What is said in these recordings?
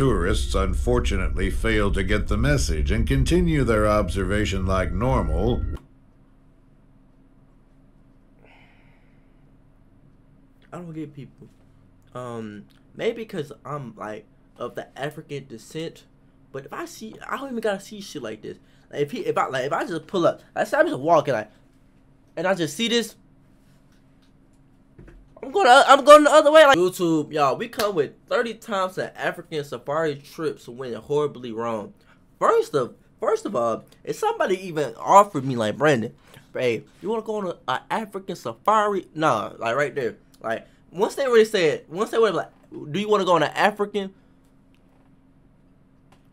tourists unfortunately fail to get the message and continue their observation like normal. I don't get people. Maybe because I'm like of the African descent, but if I see, I don't even gotta see shit like this. Like if I just pull up, like say I'm just walking like, and I just see this, I'm going the other way. Like YouTube, y'all, we come with 30 times the African safari trips went horribly wrong. First of all, if somebody even offered me like, Brandon, hey, you wanna go on an African safari? Nah, like right there. Like once they were like, do you want to go on an African?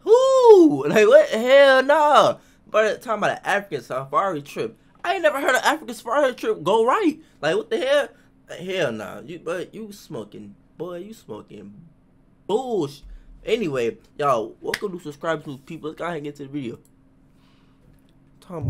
Who? Like what? Hell no. But talking about an African safari trip, I ain't never heard an African safari trip go right. Like what the hell? Hell no. You smoking bullshit. Anyway, y'all, welcome to subscribe to people. Let's go ahead and get to the video.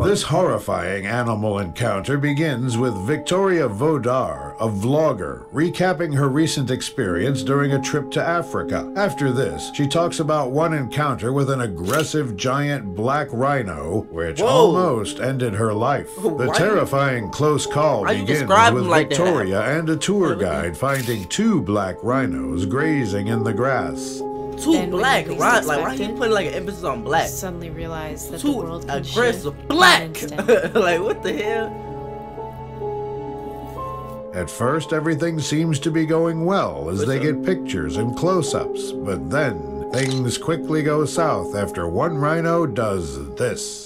This horrifying animal encounter begins with Victoria Vodar, a vlogger, recapping her recent experience during a trip to Africa. After this, she talks about one encounter with an aggressive giant black rhino, which almost ended her life. The terrifying close call begins with Victoria and a tour guide finding two black rhinos grazing in the grass. Too black, right? Like why he putting like an emphasis on black? Suddenly realized that too the world can aggressive shift black. Like what the hell? At first, everything seems to be going well as they get pictures and close-ups, but then things quickly go south after one rhino does this.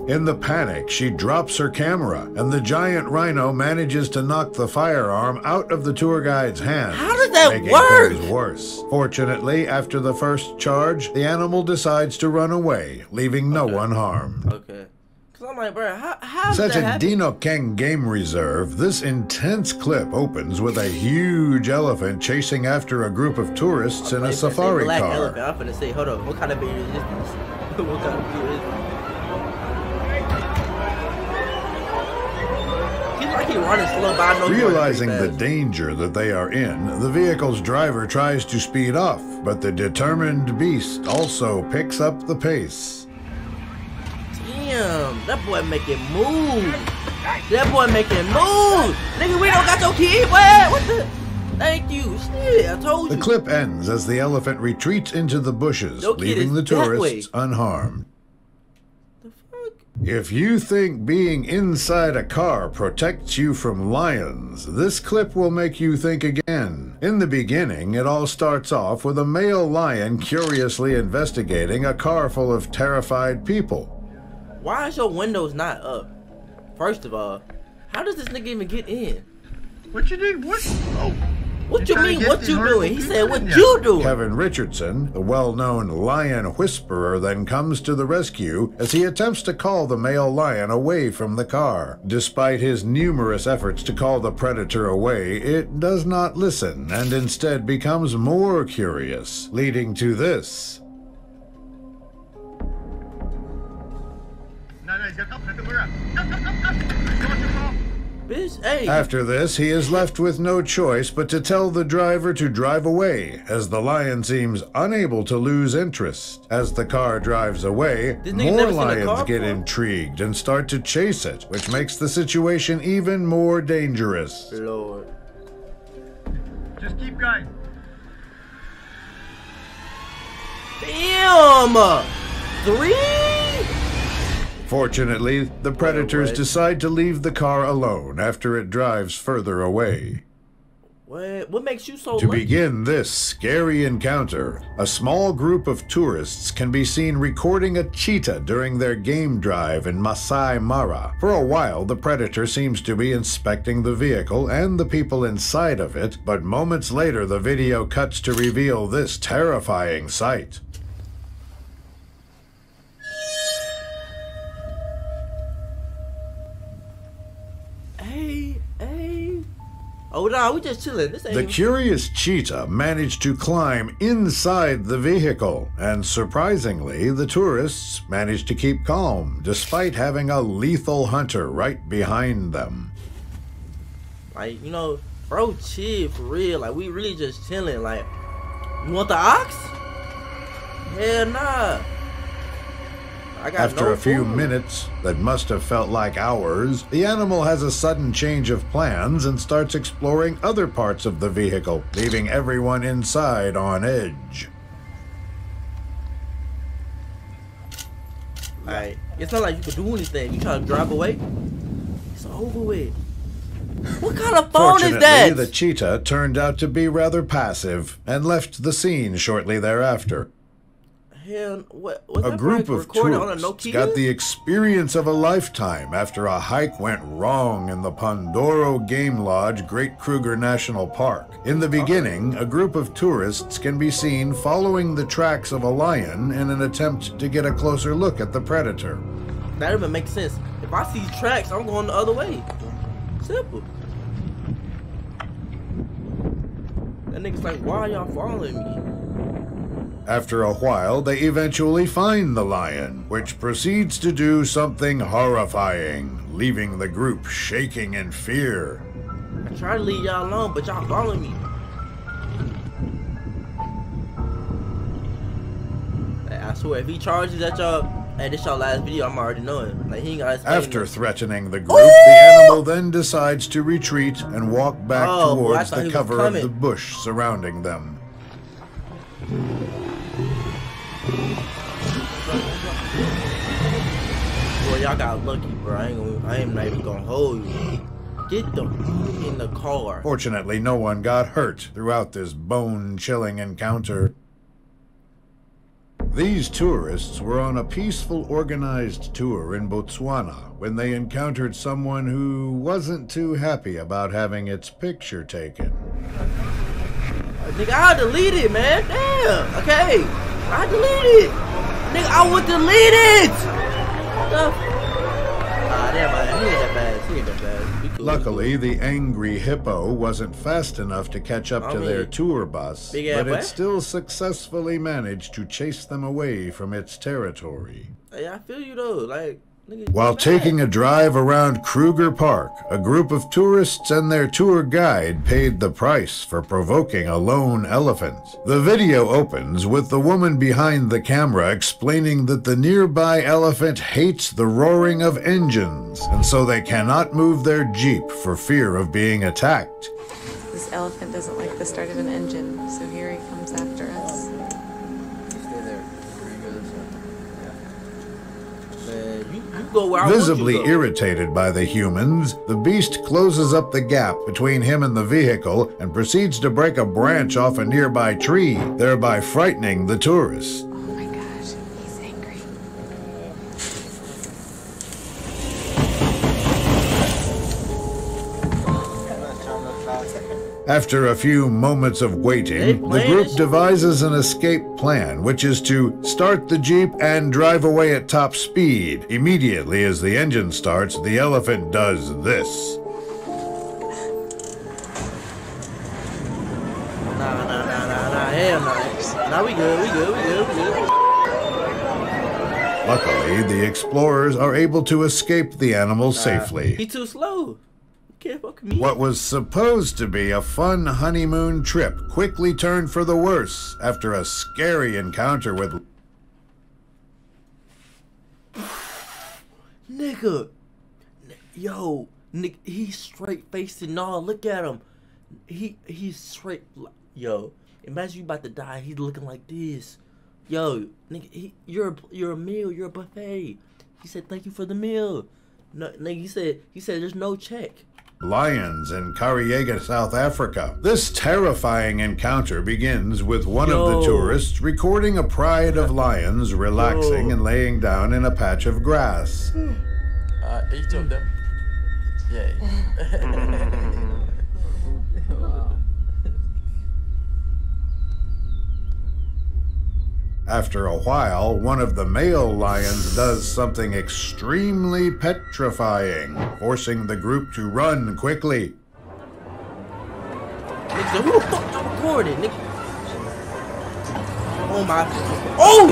In the panic, she drops her camera, and the giant rhino manages to knock the firearm out of the tour guide's hand. How does that making work? things worse. Fortunately, after the first charge, the animal decides to run away, leaving no one harmed. Okay. Cause I'm like, bro, how Set did that at happen? Dino Keng Game Reserve, this intense clip opens with a huge elephant chasing after a group of tourists in a safari black car. elephant. I'm finna say, hold on, what kind of video is this? What kind of video is this? Running slow, but I know realizing the danger that they are in, the vehicle's driver tries to speed off, but the determined beast also picks up the pace. Damn, that boy making moves. That boy making moves. Nigga, we don't got your kid, boy. What the? Thank you. Shit, I told you. The clip ends as the elephant retreats into the bushes, leaving the tourists unharmed. If you think being inside a car protects you from lions, this clip will make you think again. In the beginning, it all starts off with a male lion curiously investigating a car full of terrified people. Why is your windows not up? First of all, how does this nigga even get in? What you do? What? Oh. What you mean, what you doing? He said, what you doing? Kevin Richardson, the well-known lion whisperer, then comes to the rescue as he attempts to call the male lion away from the car. Despite his numerous efforts to call the predator away, it does not listen and instead becomes more curious, leading to this. No, he's got nothing to do. Come. Bitch, hey. After this, he is left with no choice but to tell the driver to drive away, as the lion seems unable to lose interest. As the car drives away, more lions get intrigued and start to chase it, which makes the situation even more dangerous. Lord. Just keep going. Damn! 3? Fortunately, the predators decide to leave the car alone after it drives further away. What makes you so To begin this scary encounter, a small group of tourists can be seen recording a cheetah during their game drive in Masai Mara. For a while, the predator seems to be inspecting the vehicle and the people inside of it, but moments later the video cuts to reveal this terrifying sight. Oh, nah, we just chilling. This ain't The even... curious cheetah managed to climb inside the vehicle, and surprisingly, the tourists managed to keep calm, despite having a lethal hunter right behind them. Like, you know, bro, chill for real. Like, we really just chilling. Like, you want the ox? Hell nah. I got After no a few food. minutes that must have felt like hours, the animal has a sudden change of plans and starts exploring other parts of the vehicle, leaving everyone inside on edge. Like, it's not like you can do anything. You trying to drive away? It's over with. What kind of phone is Fortunately, that? the cheetah turned out to be rather passive and left the scene shortly thereafter. Hell, what? Was A that group like of recorded on a tourists Nokia? got the experience of a lifetime after a hike went wrong in the Pandoro Game Lodge, Great Kruger National Park. In the beginning, a group of tourists can be seen following the tracks of a lion in an attempt to get a closer look at the predator. That even makes sense. If I see tracks, I'm going the other way. Simple. That nigga's like, why are y'all following me? After a while, they eventually find the lion, which proceeds to do something horrifying, leaving the group shaking in fear. I try to leave y'all alone, but y'all following me. Like, I swear, if he charges at y'all, hey, this y'all last video, I'm already knowing. Like, he ain't gotta explain After this. threatening the group, the animal then decides to retreat and walk back Oh, boy, I towards thought he the was cover of coming. the bush surrounding them. Boy, y'all got lucky, bro. I ain't not even gonna hold you. Get the fuck in the car. Fortunately, no one got hurt throughout this bone-chilling encounter. These tourists were on a peaceful, organized tour in Botswana when they encountered someone who wasn't too happy about having its picture taken. Nigga, I deleted it, man. Damn. Okay. I deleted it. Nigga, I would delete it. Damn, man. He ain't that bad. He ain't that bad. Be cool. Luckily, the angry hippo wasn't fast enough to catch up to their tour bus, big ass but it what? still successfully managed to chase them away from its territory. Hey, I feel you though. Like, nigga. While taking a drive around Kruger Park, a group of tourists and their tour guide paid the price for provoking a lone elephant. The video opens with the woman behind the camera explaining that the nearby elephant hates the roaring of engines, and so they cannot move their Jeep for fear of being attacked. This elephant doesn't like the start of an engine, so here he comes after us. You go where I want you Visibly to go. irritated by the humans, the beast closes up the gap between him and the vehicle and proceeds to break a branch off a nearby tree, thereby frightening the tourists. Oh my gosh, he's angry. After a few moments of waiting, the playing group this shit? devises an escape plan, which is to start the Jeep and drive away at top speed. Immediately as the engine starts, the elephant does this. Nah. Hell no. Nah, we good. Luckily, the explorers are able to escape the animal safely. He too slow. You can't fuck with me. What was supposed to be a fun honeymoon trip quickly turned for the worse after a scary encounter with... Nigga. Yo. Nigga, he's straight facing. No, look at him. He's straight. Yo. Imagine you about to die. He's looking like this. Yo. Nigga, you're a meal. You're a buffet. He said, thank you for the meal. No, nigga, he said there's no check. lions in Kariega, South Africa. This terrifying encounter begins with one of the tourists recording a pride of lions relaxing and laying down in a patch of grass. Each of them. Yeah. After a while, one of the male lions does something extremely petrifying, forcing the group to run quickly. So who the fuck you recording, nigga? Oh my. Oh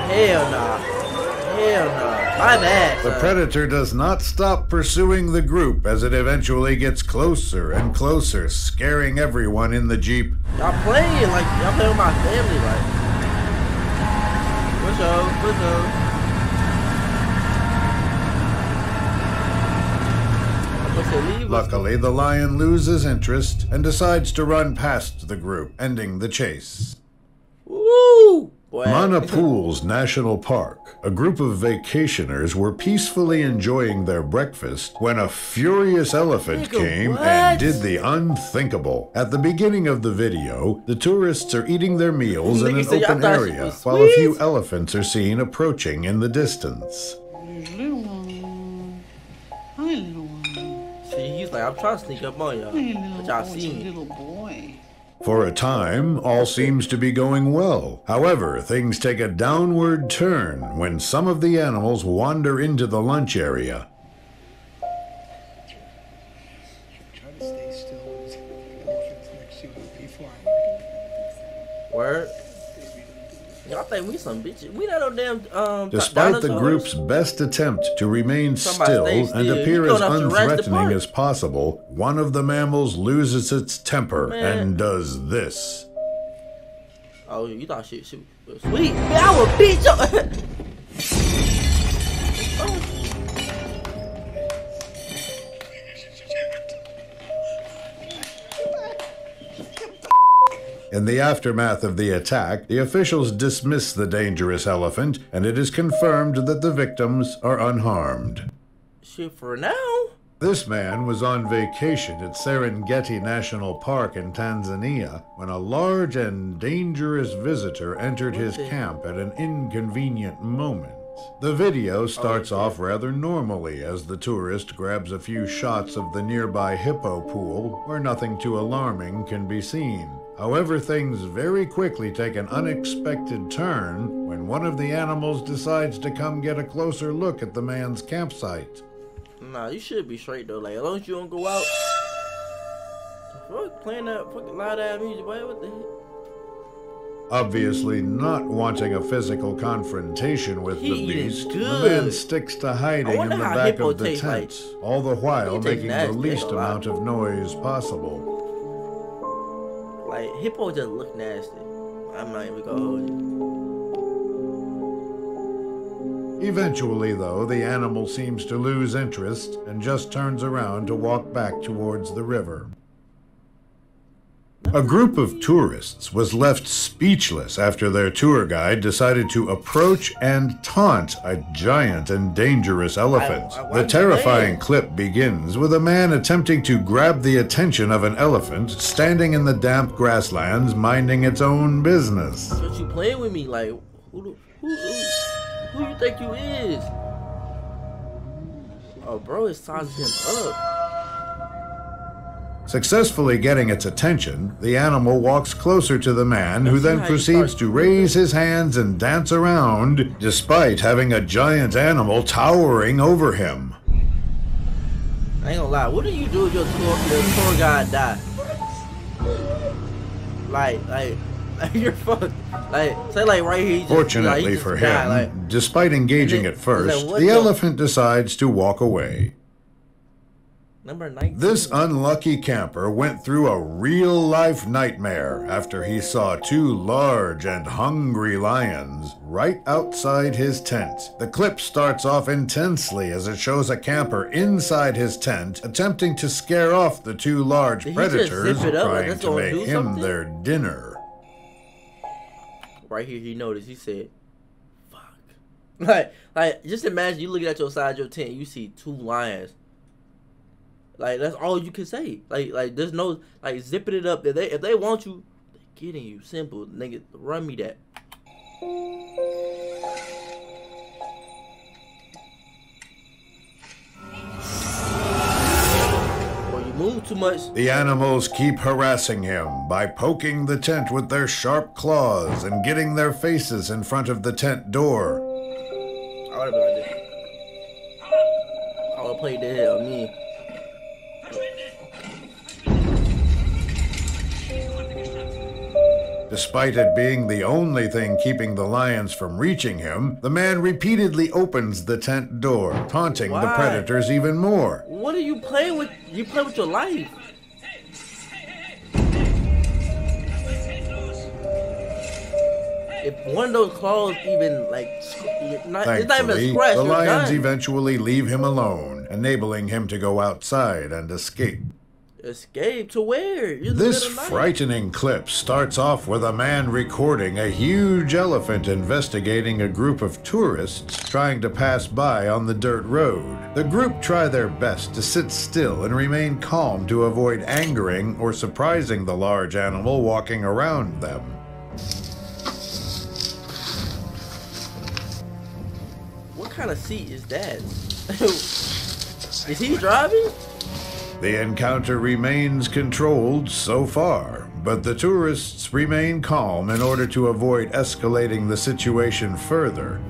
hell nah. Hell nah. My bad. The predator does not stop pursuing the group as it eventually gets closer and closer, scaring everyone in the Jeep. Y'all playing like y'all playing with my family, like. What's up? What's up? Luckily, the lion loses interest and decides to run past the group, ending the chase. Woo! Boy. Manapools National Park. A group of vacationers were peacefully enjoying their breakfast when a furious elephant came and did the unthinkable. At the beginning of the video, the tourists are eating their meals in an open area, while a few elephants are seen approaching in the distance. See, he's like, I'm trying to sneak up on y'all, but y'all see me. For a time, all seems to be going well. However, things take a downward turn when some of the animals wander into the lunch area. Try to stay still. Elephants next to you before Word. Y'all think we some bitches? We not no damn Despite the group's best attempt to remain still and appear as unthreatening as possible, one of the mammals loses its temper and does this. Oh, you thought shit was sweet? Man, I will beat you. In the aftermath of the attack, the officials dismiss the dangerous elephant, and it is confirmed that the victims are unharmed. Shit, for now. This man was on vacation at Serengeti National Park in Tanzania when a large and dangerous visitor entered his camp at an inconvenient moment. The video starts off rather normally as the tourist grabs a few shots of the nearby hippo pool where nothing too alarming can be seen. However, things very quickly take an unexpected turn when one of the animals decides to come get a closer look at the man's campsite. Nah, you should be straight though. Like, as long as you don't go out. Fuck, playing that fucking loud ass music, boy. What the heck? Obviously not wanting a physical confrontation with the beast, the man sticks to hiding in the back of the tent, all the while making the least amount of noise possible. Like, hippo just look nasty. I'm not even gonna hold you. Eventually, though, the animal seems to lose interest and just turns around to walk back towards the river. A group of tourists was left speechless after their tour guide decided to approach and taunt a giant and dangerous elephant. The terrifying clip begins with a man attempting to grab the attention of an elephant standing in the damp grasslands minding its own business. What you playing with me? Like, who you think you is? Oh, bro, it sizes him up. Successfully getting its attention, the animal walks closer to the man, who then proceeds to raise his hands and dance around, despite having a giant animal towering over him. I ain't gonna lie, what do you do if your tour guide die? Like, you're fucked. Like, say like right here. Fortunately for him, despite engaging at first, the elephant decides to walk away. Number 19. This unlucky camper went through a real-life nightmare after he saw two large and hungry lions right outside his tent. The clip starts off intensely as it shows a camper inside his tent attempting to scare off the two large predators trying to make him their dinner. Right here, he noticed. He said, "Fuck." Like, just imagine you looking at your side of your tent, you see two lions. Like, that's all you can say. Like there's no, like, zipping it up. If they want you, they getting you. Simple, nigga. Run me that. Or you move too much. The animals keep harassing him by poking the tent with their sharp claws and getting their faces in front of the tent door. I would've been like this. I would've played the hell me. Despite it being the only thing keeping the lions from reaching him, the man repeatedly opens the tent door, taunting the Why? predators even more. What are you playing with? You play with your life. If one of those claws even like, it's not even a Thankfully, scratch. the you're lions done. eventually leave him alone, enabling him to go outside and escape. Escape to where? You're in the This middle of the night. frightening clip starts off with a man recording a huge elephant investigating a group of tourists trying to pass by on the dirt road. The group try their best to sit still and remain calm to avoid angering or surprising the large animal walking around them. What kind of seat is that? Is he driving? The encounter remains controlled so far, but the tourists remain calm in order to avoid escalating the situation further.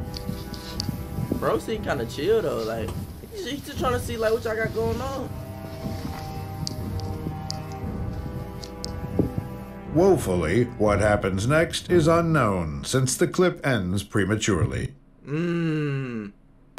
Bro seem kind of chill though. Like he's just trying to see like what y'all got going on. Woefully, what happens next is unknown since the clip ends prematurely.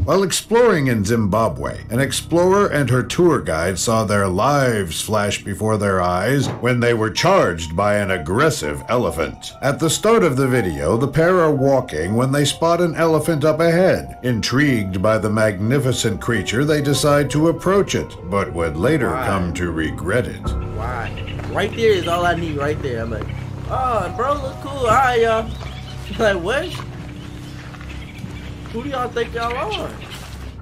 While exploring in Zimbabwe, an explorer and her tour guide saw their lives flash before their eyes when they were charged by an aggressive elephant. At the start of the video, the pair are walking when they spot an elephant up ahead. Intrigued by the magnificent creature, they decide to approach it, but would later come to regret it. Why? Right there is all I need right there. I'm like, oh, bro, look cool. All right, y'all. Like, what? Who do y'all think y'all are?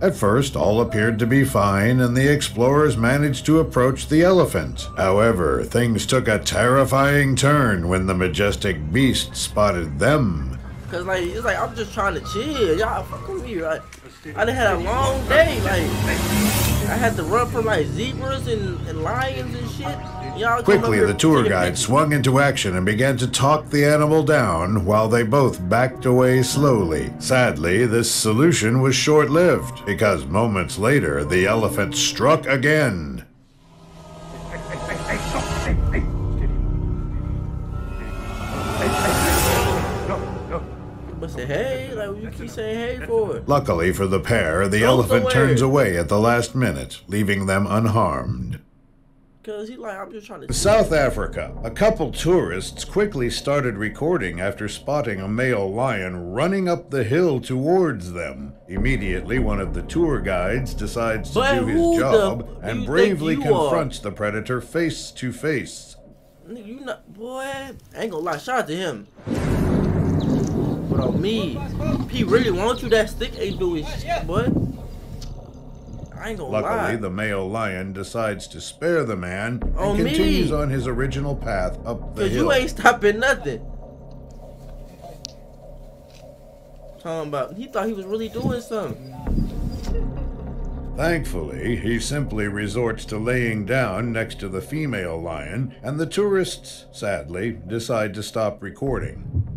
At first, all appeared to be fine, and the explorers managed to approach the elephant. However, things took a terrifying turn when the majestic beast spotted them. Cause like it's like I'm just trying to chill. Y'all fuck with me. Like I done had a long day. Like I had to run from like zebras and lions and shit. Y'all come Quickly, up the here tour taking guide pictures. swung into action and began to talk the animal down while they both backed away slowly. Sadly, this solution was short-lived because moments later, the elephant struck again. Hey, stop! Hey! No. But say hey, like you keep saying hey for it. Luckily for the pair, the Go elephant somewhere. turns away at the last minute, leaving them unharmed. Cause he like I'm just trying to. South Africa. A couple tourists quickly started recording after spotting a male lion running up the hill towards them. Immediately, one of the tour guides decides to But do who his the job f- and you bravely think you are? confronts the predator face to face. Nigga, you not boy. I ain't gonna lie. Shout out to him. But on me, if he really wants you, that stick ain't doing shit, boy. I ain't gonna Luckily, lie. the male lion decides to spare the man and On me. continues on his original path up the Cause hill. you ain't stopping nothing. Talking about he thought he was really doing something. Thankfully, he simply resorts to laying down next to the female lion, and the tourists, sadly, decide to stop recording.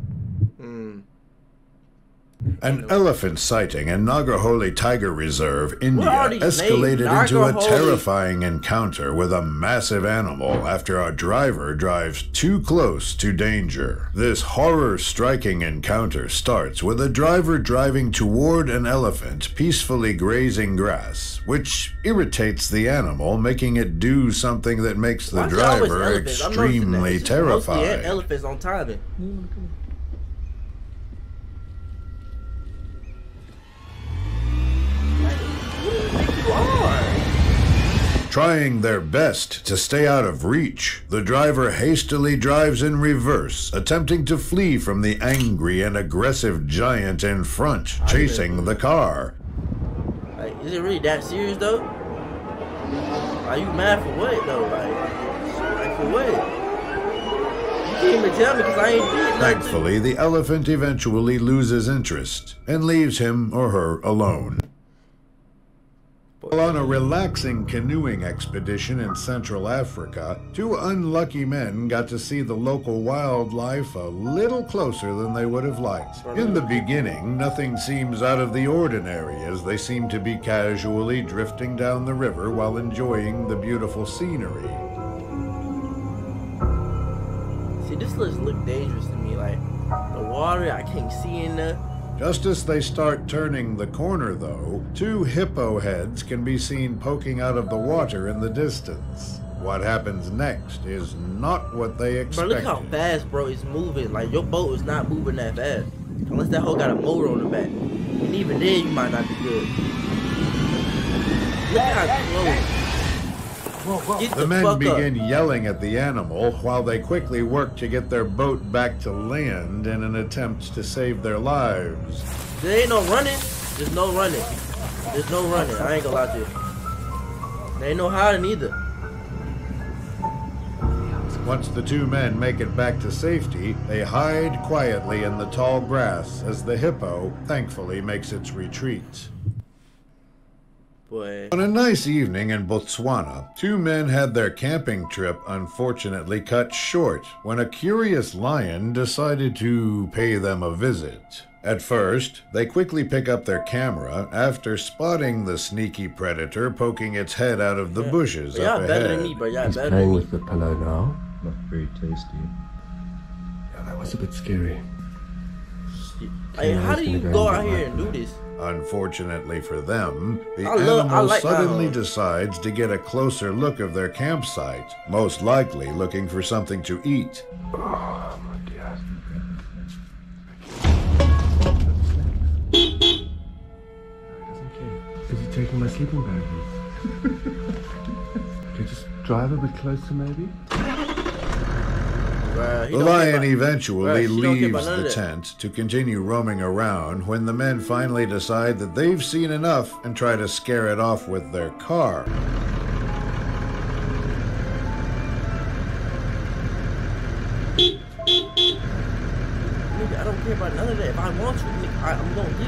An elephant sighting in Nagarholi Tiger Reserve, India, are these escalated names? into a Nagarholi? terrifying encounter with a massive animal after a driver drives too close to danger. This horror-striking encounter starts with a driver driving toward an elephant peacefully grazing grass, which irritates the animal, making it do something that makes the Why is it always driver elephants? I'm noticing that. extremely It's just mostly terrified. elephants on timing. Who do you think you are? Trying their best to stay out of reach, the driver hastily drives in reverse, attempting to flee from the angry and aggressive giant in front, chasing the car. Like, is it really that serious though? Are you mad for what though? Like for what? You can't even tell me because I ain't did nothing. Thankfully, the elephant eventually loses interest and leaves him or her alone. While on a relaxing canoeing expedition in Central Africa, two unlucky men got to see the local wildlife a little closer than they would have liked. In the beginning, nothing seems out of the ordinary as they seem to be casually drifting down the river while enjoying the beautiful scenery. See, this looks dangerous to me. Like the water, I can't see in there. Just as they start turning the corner, though, 2 hippo heads can be seen poking out of the water in the distance. What happens next is not what they Bro, expected. look how fast, bro, it's moving. Like, your boat is not moving that fast. Unless that hoe got a motor on the back. And even then, you might not be good. Look how close. Get The men fuck begin up. yelling at the animal while they quickly work to get their boat back to land in an attempt to save their lives. There ain't no running. There's no running. There's no running. I ain't gonna lie to you. There ain't no hiding either. Once the 2 men make it back to safety, they hide quietly in the tall grass as the hippo thankfully makes its retreat. Boy. On a nice evening in Botswana, 2 men had their camping trip unfortunately cut short when a curious lion decided to pay them a visit. At first, they quickly pick up their camera after spotting the sneaky predator poking its head out of the bushes Y'all up better ahead. than me, bro. Y'all He's better playing than me. with the pillow now. Not very tasty. Yeah, that was a bit scary. Like, how do you go out here and do this? Unfortunately for them, the I animal like suddenly my- decides to get a closer look of their campsite, most likely looking for something to eat. Oh, my dear. Is he taking my sleeping bag? Can you just drive a bit closer, maybe? Bruh, he The don't care lion about- eventually Bruh, she don't care about leaves none of the that. tent to continue roaming around when the men finally decide that they've seen enough and try to scare it off with their car. Nigga, I don't care about none of that. If I want you, nigga, I'm gonna get you.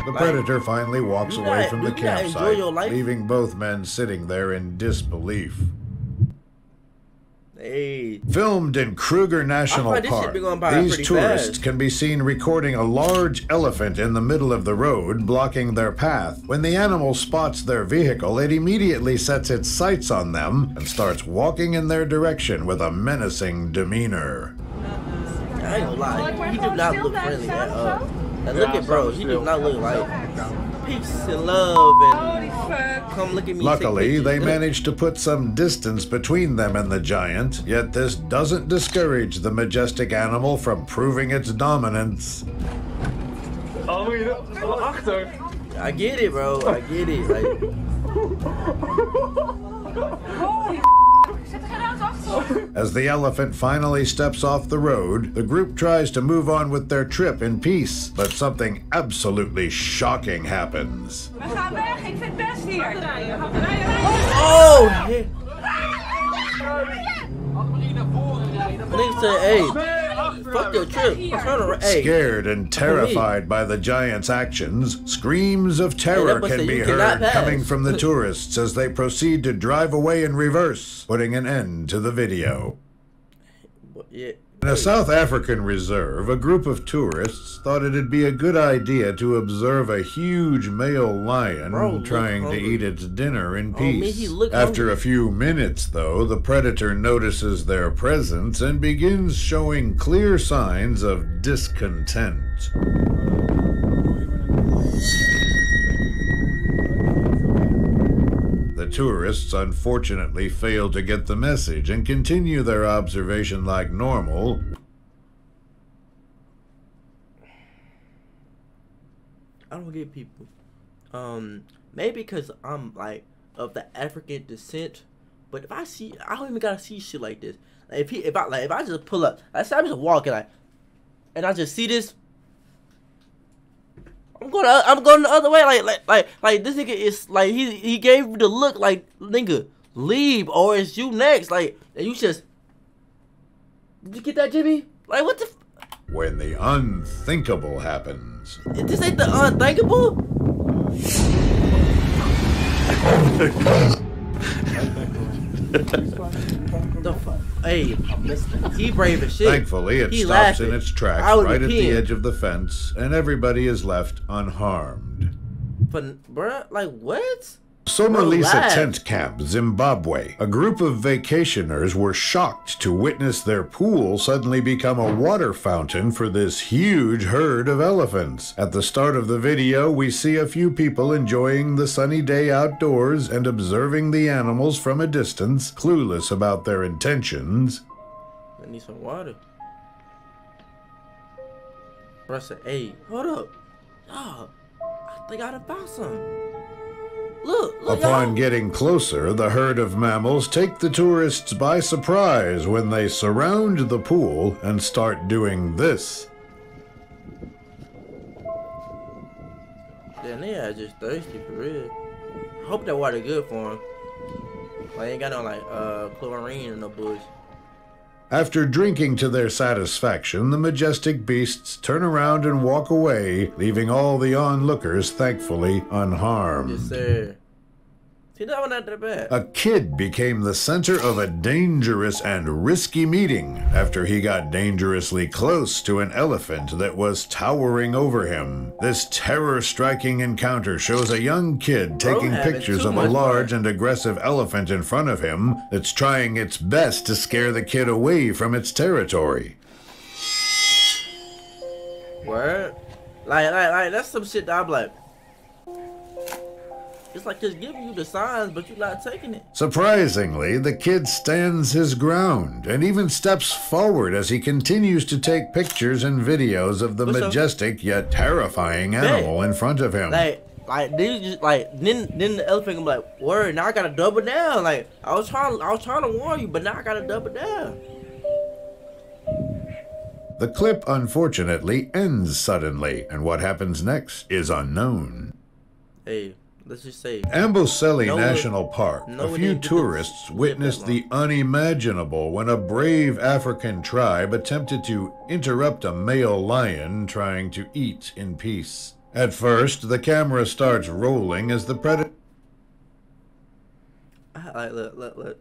The Like, predator finally walks do away not- from do the you not enjoy campsite, your life? leaving both men sitting there in disbelief. Hey. Filmed in Kruger National find this shit Park, be going by these pretty tourists fast. can be seen recording a large elephant in the middle of the road, blocking their path. When the animal spots their vehicle, it immediately sets its sights on them and starts walking in their direction with a menacing demeanor. I ain't gonna lie. He do not look friendly at all. Now look at bro. He do not look like peace and love and come look at me. Luckily, take they pictures. managed to put some distance between them and the giant, yet this doesn't discourage the majestic animal from proving its dominance. I get it, bro. I get it. Like, As the elephant finally steps off the road, the group tries to move on with their trip in peace, but something absolutely shocking happens. We gaan weg, ik vind het best hier. oh, yeah. Nigga said, hey, fuck your trip. Turn around. Hey, Scared and terrified by the giant's actions, screams of terror that boy can said be you cannot heard pass. coming from the tourists as they proceed to drive away in reverse, putting an end to the video. yeah. In a South African reserve, a group of tourists thought it'd be a good idea to observe a huge male lion Bro, look trying to hungry. eat its dinner in Oh, man, peace. he look After hungry. a few minutes, though, the predator notices their presence and begins showing clear signs of discontent. The tourists unfortunately fail to get the message and continue their observation like normal. I don't get people. Maybe because I'm like of the African descent, but if I see, I don't even gotta see shit like this. Like, if I just pull up, like say I'm just walking, like, and I just see this, I'm going the other way. Like this nigga is like he gave me the look like, nigga, leave or it's you next. Like, and you just, did you get that, Jimmy? Like, what the? When the unthinkable happens. This ain't the unthinkable. Hey, he brave as shit. Thankfully, it He stops laughing. in its I tracks would right be at the peeing. edge of the fence, and everybody is left unharmed. But bruh, like what? Somalisa Relax. Tent Camp, Zimbabwe. A group of vacationers were shocked to witness their pool suddenly become a water fountain for this huge herd of elephants. At the start of the video, we see a few people enjoying the sunny day outdoors and observing the animals from a distance, clueless about their intentions. I need some water. Press an A. Hold up. Y'all, I think I done found some. Look, Upon y'all. getting closer, the herd of mammals take the tourists by surprise when they surround the pool and start doing this. Damn, they are just thirsty for real. I hope that water good for them. I ain't got no like chlorine in the bush. After drinking to their satisfaction, the majestic beasts turn around and walk away, leaving all the onlookers thankfully unharmed. Yes, sir. See, that one not that bad. A kid became the center of a dangerous and risky meeting after he got dangerously close to an elephant that was towering over him. This terror-striking encounter shows a young kid taking having pictures too of a much large fun. and aggressive elephant in front of him that's trying its best to scare the kid away from its territory. Word? Like, that's some shit that I'm like. It's like just giving you the signs, but you're not taking it. Surprisingly, the kid stands his ground and even steps forward as he continues to take pictures and videos of the What's up? majestic yet terrifying animal in front of him. Like they just like then the elephant gonna be like, word, now I gotta double down. Like I was trying to warn you, but now I gotta double down. The clip unfortunately ends suddenly, and what happens next is unknown. Hey, let's just say Amboseli No, National Park, no, a it few didn't get tourists that witnessed long. the unimaginable when a brave African tribe attempted to interrupt a male lion trying to eat in peace. At first, the camera starts rolling as the predator like look.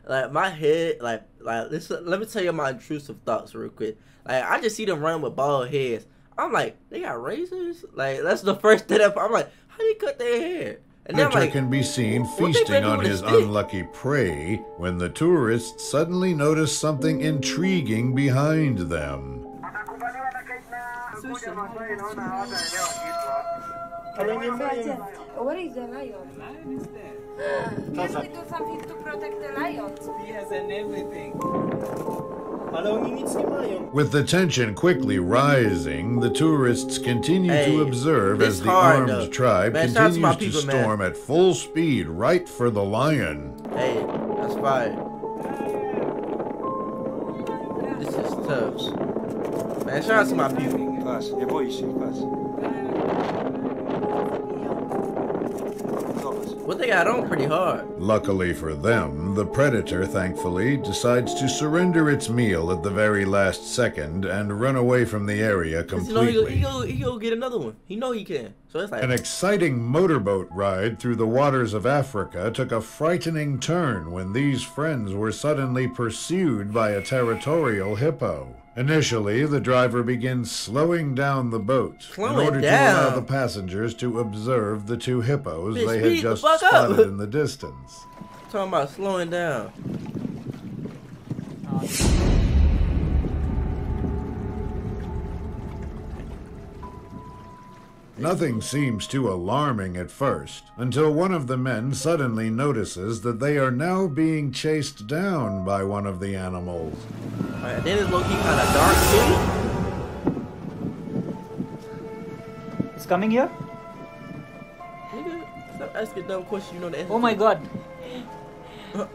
Like my head, like listen, let me tell you my intrusive thoughts real quick. Like I just see them running with bald heads. I'm like, they got razors? Like that's the first thing I'm like, how do you cut their hair? And then I'm like, can be seen what they feasting better on with a his stick? unlucky prey when the tourists suddenly notice something intriguing behind them. Nakubaliwa na kahit na kuja Masai, naona hawataelewa kitu hapa. What is the lion? Lion is there. Can we do something to protect the lions? Yes, and everything. With the tension quickly rising, the tourists continue Hey, to observe it's as the hard, armed though. tribe Man, shout out to my continues to people, man. storm at full speed right for the lion. hey, that's fire. This is tough. Man, shout out to my people. Patrz, nie boi się, patrz. Zobacz. What they got on pretty hard. Luckily for them, the predator, thankfully, decides to surrender its meal at the very last second and run away from the area 'Cause, you know, completely. he go get another one. He know he can. So it's like, An exciting motorboat ride through the waters of Africa took a frightening turn when these friends were suddenly pursued by a territorial hippo. Initially, the driver begins slowing down the boat in Slowing order to down? allow the passengers to observe the two hippos Bitch, they speed had the just fuck up. spotted in the distance. talking about slowing down. Nothing seems too alarming at first, until one of the men suddenly notices that they are now being chased down by one of the animals. Alright, then it's low-key kind of dark too. It's coming here? Nigga, stop asking dumb questions. You know the answer. Oh my god.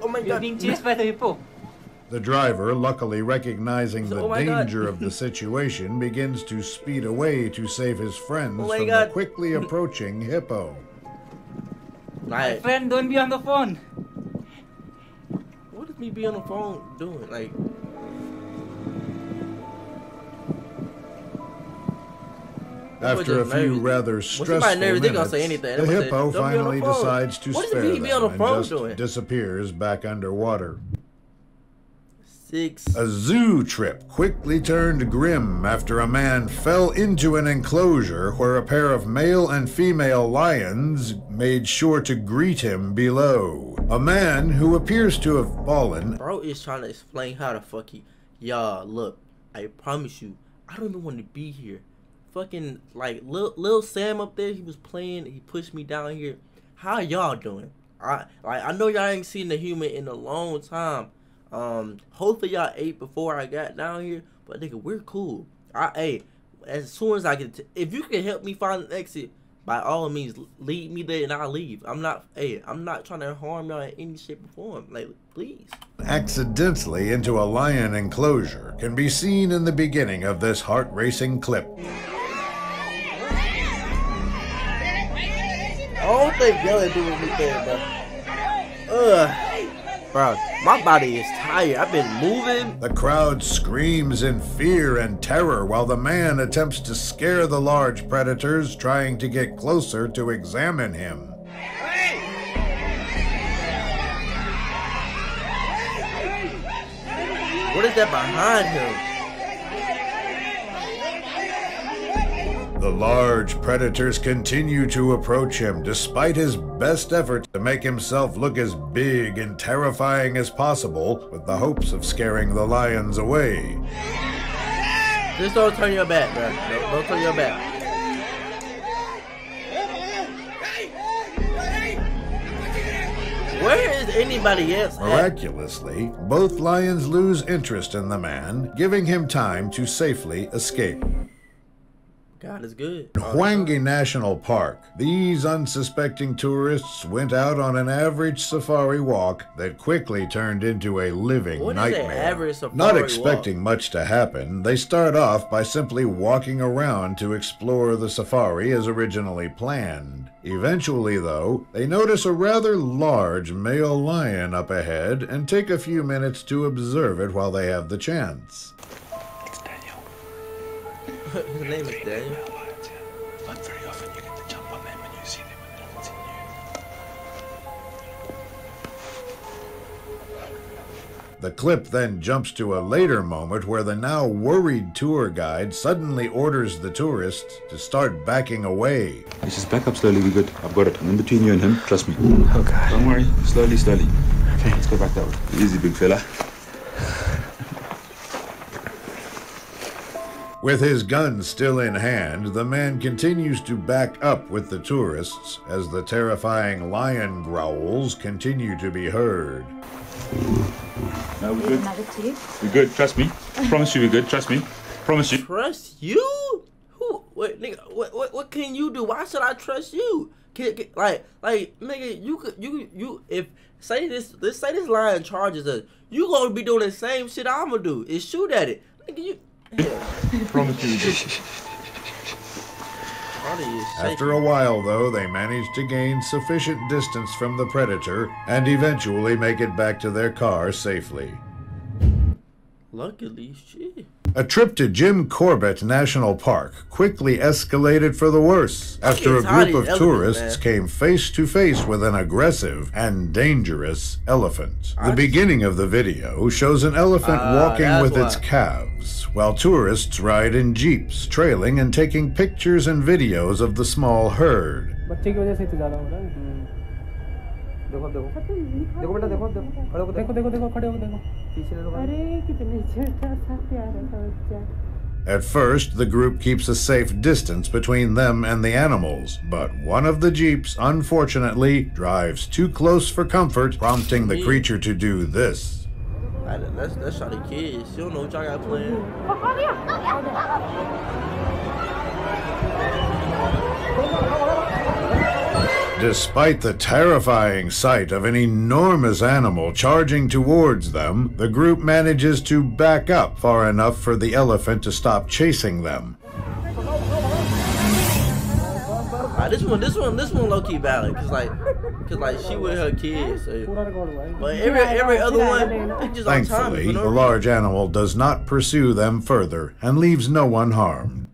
Oh my You're god. being chased by the hippo. The driver, luckily recognizing the Oh my God. danger of the situation, begins to speed away to save his friends Oh my from God. the quickly approaching hippo. Like, Friend, don't be on the phone. what is me be on the phone doing? Like, After a just few nervous. rather When stressful somebody nervous, they gonna minutes, say anything. They the gonna say, hippo "Don't be on the finally phone." decides to What does spare he them be on the and phone just doing? disappears back underwater. 6. A zoo trip quickly turned grim after a man fell into an enclosure where a pair of male and female lions made sure to greet him below. A man who appears to have fallen. Bro is trying to explain how the fuck he. Y'all, look, I promise you, I don't even want to be here. Fucking, like, Lil Sam up there, he was playing, he pushed me down here. How y'all doing? I know y'all ain't seen a human in a long time. Hopefully y'all ate before I got down here, but nigga, we're cool. Hey, as soon as I get if you can help me find an exit, by all means, lead me there and I'll leave. I'm not trying to harm y'all in any shape or form. Like, please. Accidentally into a lion enclosure can be seen in the beginning of this heart-racing clip. I don't think y'all do anything, bro. Bro, my body is tired. I've been moving. The crowd screams in fear and terror while the man attempts to scare the large predators trying to get closer to examine him. What is that behind him? The large predators continue to approach him despite his best efforts to make himself look as big and terrifying as possible with the hopes of scaring the lions away. Just don't turn your back, bro. Don't turn your back. Where is anybody else at? Miraculously, both lions lose interest in the man, giving him time to safely escape. God is good. In Hwange National Park, these unsuspecting tourists went out on an average safari walk that quickly turned into a living What is an nightmare. average safari Not walk? expecting much to happen, they start off by simply walking around to explore the safari as originally planned. Eventually, though, they notice a rather large male lion up ahead and take a few minutes to observe it while they have the chance. His name is Daniel. Not very often you get to jump on them and you see them when they're not seeing you. The clip then jumps to a later moment where the now worried tour guide suddenly orders the tourists to start backing away. Let's just back up slowly, we're good. I've got it. I'm in between you and him, trust me. Oh, God. Don't worry, slowly, slowly. Okay. Let's go back that way. Easy, big fella. With his gun still in hand, the man continues to back up with the tourists as the terrifying lion growls continue to be heard. No, we're good. We're good, trust me. Promise you we're good, trust me. Promise you. Trust you? Who? Wait, nigga. What can you do? Why should I trust you? Like, nigga, you. If say this lion charges us, you gonna be doing the same shit I'ma do. Is shoot at it, nigga. You. Promise you we're good. After a while, though, they manage to gain sufficient distance from the predator and eventually make it back to their car safely. Luckily, shit. A trip to Jim Corbett National Park quickly escalated for the worse after a group of tourists came face to face with an aggressive and dangerous elephant. The beginning of the video shows an elephant walking with its calves, while tourists ride in jeeps, trailing and taking pictures and videos of the small herd. At first, the group keeps a safe distance between them and the animals, but one of the jeeps, unfortunately, drives too close for comfort, prompting the creature to do this. That's shot the kids. You don't know what y'all got playing. Despite the terrifying sight of an enormous animal charging towards them, the group manages to back up far enough for the elephant to stop chasing them. This one low-key valid, cause like she with her kids. So. But every other one, just on time. Thankfully, the large animal does not pursue them further and leaves no one harmed.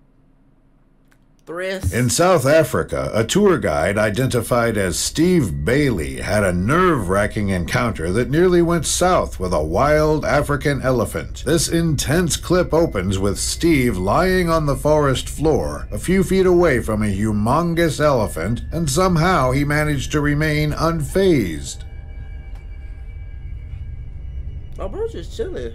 Threats. In South Africa, a tour guide identified as Steve Bailey had a nerve-wracking encounter that nearly went south with a wild African elephant. This intense clip opens with Steve lying on the forest floor, a few feet away from a humongous elephant, and somehow he managed to remain unfazed. Oh, bro, just chilling.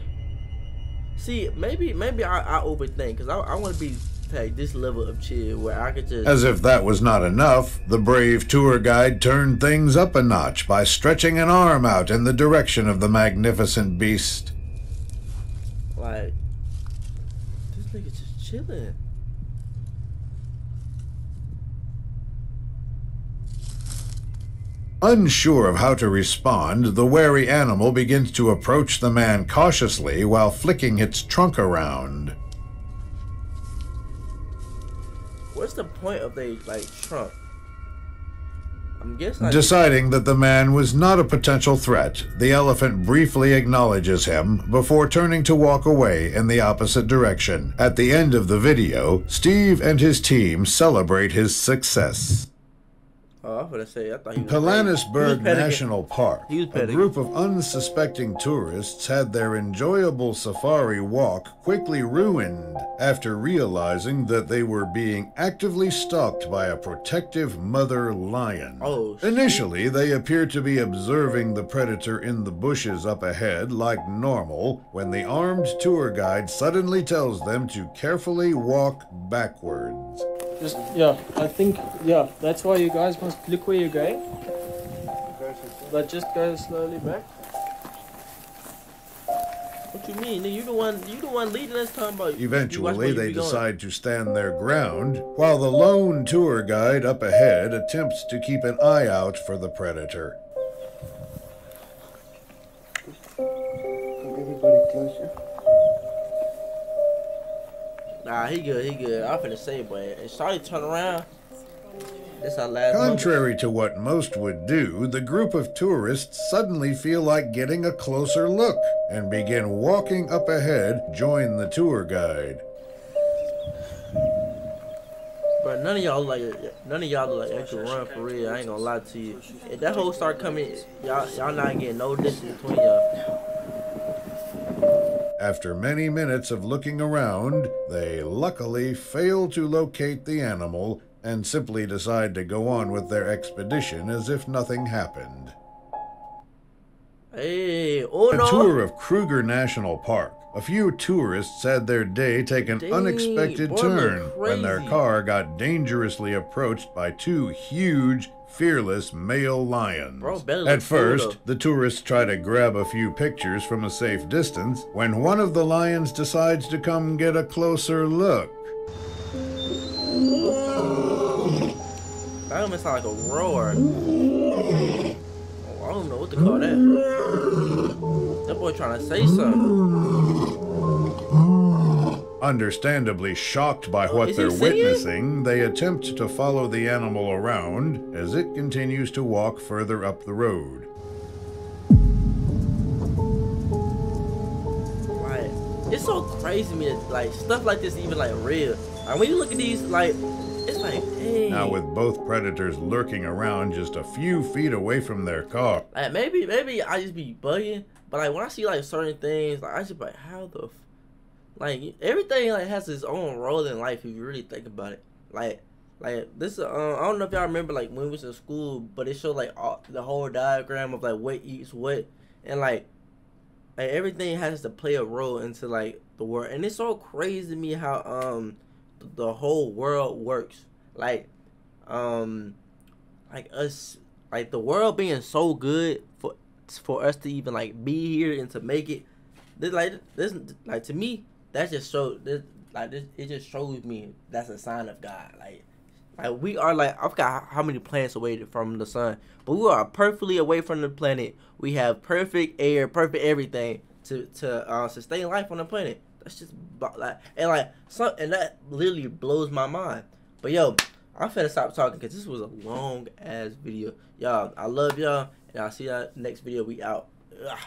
See, maybe I overthink, because I want to be like this level of chill where I could just... As if that was not enough, the brave tour guide turned things up a notch by stretching an arm out in the direction of the magnificent beast. Like, this nigga just chilling. Unsure of how to respond, the wary animal begins to approach the man cautiously while flicking its trunk around. What's the point of they like trunk? I'm guessing. Deciding that the man was not a potential threat, the elephant briefly acknowledges him before turning to walk away in the opposite direction. At the end of the video, Steve and his team celebrate his success. Oh, I was gonna say, I thought he was Pilanesberg National Park, He was a petting group of unsuspecting tourists had their enjoyable safari walk quickly ruined after realizing that they were being actively stalked by a protective mother lion. Oh, shit. Initially, they appeared to be observing the predator in the bushes up ahead like normal when the armed tour guide suddenly tells them to carefully walk backwards. Just, yeah, I think, yeah, that's why you guys must look where you're going. But just go slowly back. What you mean? You the one leading us talking about. Eventually, they decide to stand their ground, while the lone tour guide up ahead attempts to keep an eye out for the predator. Everybody closer. Nah, he good. I'm finna say, boy. And Shawty turn around. This our last Contrary to what most would do, the group of tourists suddenly feel like getting a closer look and begin walking up ahead, join the tour guide. But none of y'all like actually run for real. I ain't gonna lie to you. If that hoe start coming, y'all not getting no distance between y'all. After many minutes of looking around, they luckily fail to locate the animal and simply decide to go on with their expedition as if nothing happened. Hey, A tour of Kruger National Park. A few tourists had their day take an unexpected turn when their car got dangerously approached by two huge, fearless male lions. At first, the tourists try to grab a few pictures from a safe distance when one of the lions decides to come get a closer look. That almost sound like a roar. Oh, I don't know what to call that. That boy trying to say something. Understandably shocked by what they're witnessing, they attempt to follow the animal around as it continues to walk further up the road. Like, it's so crazy to me that like stuff like this even like real. Like when you look at these, like it's like, hey. Now with both predators lurking around just a few feet away from their car. Like maybe I just be bugging, but like when I see like certain things, like I just be like, how the like everything like has its own role in life if you really think about it. Like this I don't know if y'all remember like when we was in school, but it showed like the whole diagram of like what eats what, and like everything has to play a role into like the world. And it's so crazy to me how the whole world works. Like us, like the world being so good for us to even like be here and to make it. This like to me, that just shows this, like this, it just shows me that's a sign of God. Like we are like, I forgot how many planets away from the sun, but we are perfectly away from the planet. We have perfect air, perfect everything to sustain life on the planet. That's just like, and that literally blows my mind. But yo, I'm finna stop talking because this was a long ass video. Y'all, I love y'all, and I'll see y'all next video. We out. Ugh.